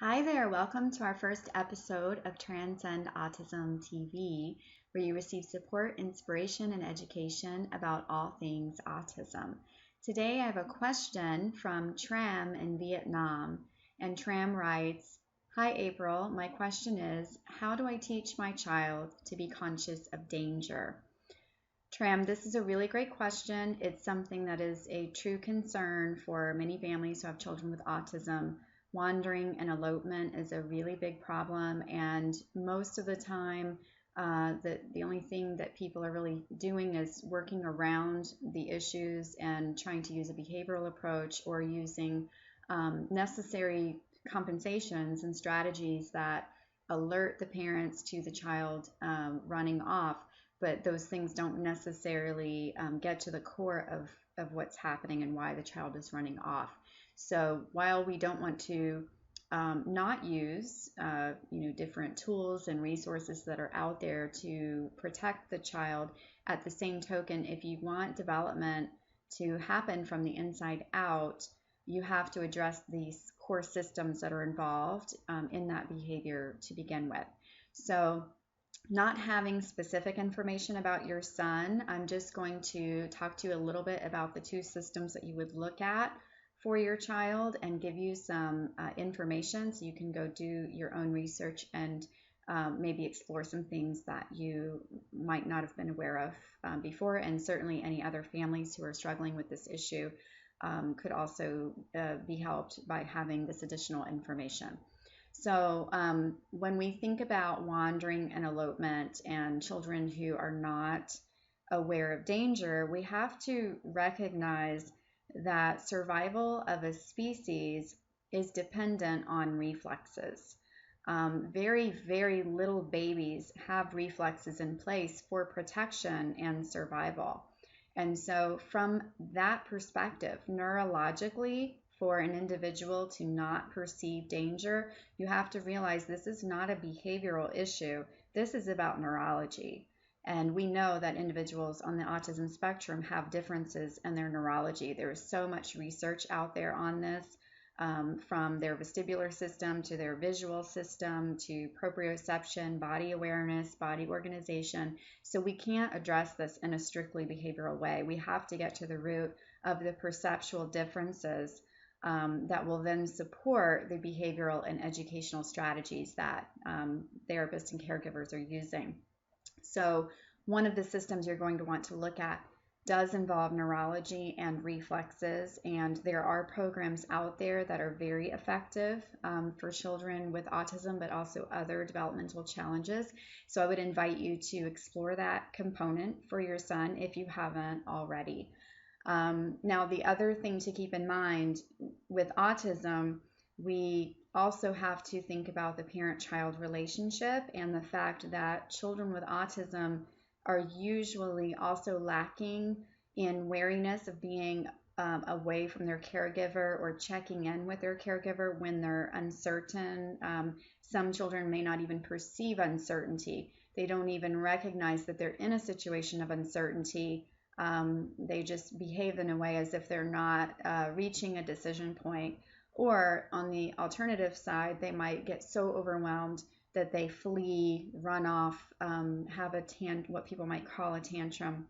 Hi there, welcome to our first episode of Transcend Autism TV, where you receive support, inspiration, and education about all things autism. Today I have a question from Tram in Vietnam, and Tram writes, "Hi April, my question is, how do I teach my child to be conscious of danger?" Tram, this is a really great question. It's something that is a true concern for many families who have children with autism. Wandering and elopement is a really big problem, and most of the time, the only thing that people are really doing is working around the issues and trying to use a behavioral approach or using necessary compensations and strategies that alert the parents to the child running off, but those things don't necessarily get to the core of what's happening and why the child is running off. So while we don't want to not use different tools and resources that are out there to protect the child, at the same token, if you want development to happen from the inside out, you have to address these core systems that are involved in that behavior to begin with. So not having specific information about your son, I'm just going to talk to you a little bit about the two systems that you would look at for your child and give you some information so you can go do your own research and maybe explore some things that you might not have been aware of before. And certainly any other families who are struggling with this issue could also be helped by having this additional information. So when we think about wandering and elopement and children who are not aware of danger, we have to recognize that survival of a species is dependent on reflexes. Very, very little babies have reflexes in place for protection and survival. And so from that perspective, neurologically, for an individual to not perceive danger, you have to realize this is not a behavioral issue. This is about neurology. And we know that individuals on the autism spectrum have differences in their neurology. There is so much research out there on this, from their vestibular system to their visual system to proprioception, body awareness, body organization. So we can't address this in a strictly behavioral way. We have to get to the root of the perceptual differences that will then support the behavioral and educational strategies that therapists and caregivers are using. So one of the systems you're going to want to look at does involve neurology and reflexes, and there are programs out there that are very effective for children with autism, but also other developmental challenges. So I would invite you to explore that component for your son if you haven't already. Now, the other thing to keep in mind with autism, we also have to think about the parent-child relationship and the fact that children with autism are usually also lacking in wariness of being away from their caregiver or checking in with their caregiver when they're uncertain. Some children may not even perceive uncertainty. They don't even recognize that they're in a situation of uncertainty. They just behave in a way as if they're not reaching a decision point. Or on the alternative side, they might get so overwhelmed that they flee, run off, have what people might call a tantrum,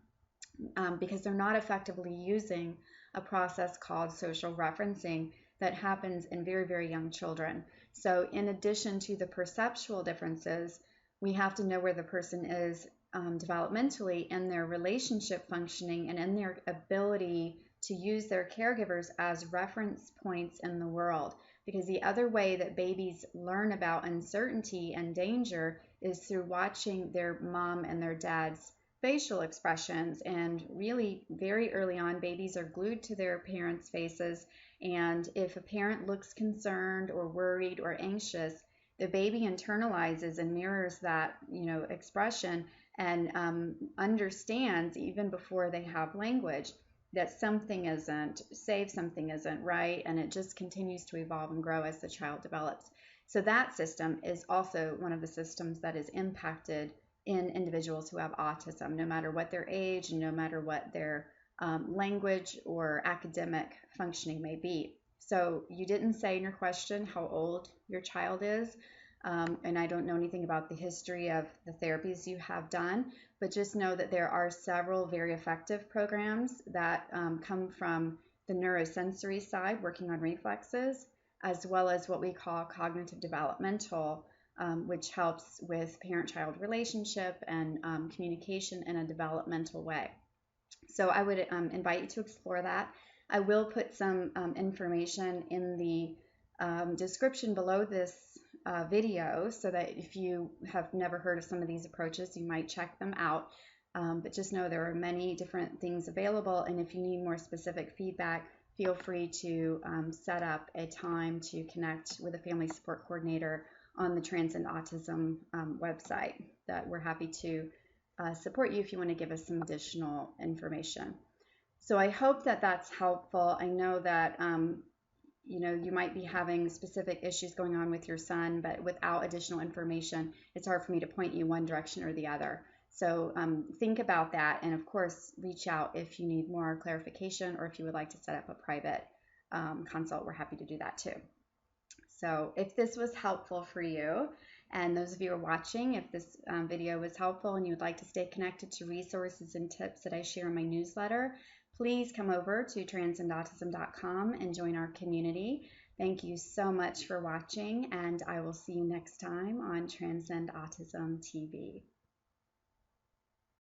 because they're not effectively using a process called social referencing that happens in very, very young children. So in addition to the perceptual differences, we have to know where the person is developmentally in their relationship functioning and in their ability to use their caregivers as reference points in the world. Because the other way that babies learn about uncertainty and danger is through watching their mom and their dad's facial expressions. And really, very early on, babies are glued to their parents' faces. And if a parent looks concerned or worried or anxious, the baby internalizes and mirrors that, expression and understands even before they have language that something isn't safe, something isn't right, and it just continues to evolve and grow as the child develops. So that system is also one of the systems that is impacted in individuals who have autism, no matter what their age and no matter what their language or academic functioning may be. So you didn't say in your question how old your child is, and I don't know anything about the history of the therapies you have done, but just know that there are several very effective programs that come from the neurosensory side, working on reflexes, as well as what we call cognitive-developmental, which helps with parent-child relationship and communication in a developmental way. So I would invite you to explore that. I will put some information in the description below this video so that if you have never heard of some of these approaches, you might check them out. But just know there are many different things available, and if you need more specific feedback, feel free to set up a time to connect with a family support coordinator on the Transcend Autism website. That we're happy to support you if you want to give us some additional information. So I hope that that's helpful. I know that you might be having specific issues going on with your son, but without additional information, it's hard for me to point you one direction or the other. So think about that, and of course, reach out if you need more clarification or if you would like to set up a private consult. We're happy to do that too. So if this was helpful for you, and those of you who are watching, if this video was helpful and you would like to stay connected to resources and tips that I share in my newsletter, please come over to transcendautism.com and join our community. Thank you so much for watching, and I will see you next time on Transcend Autism TV.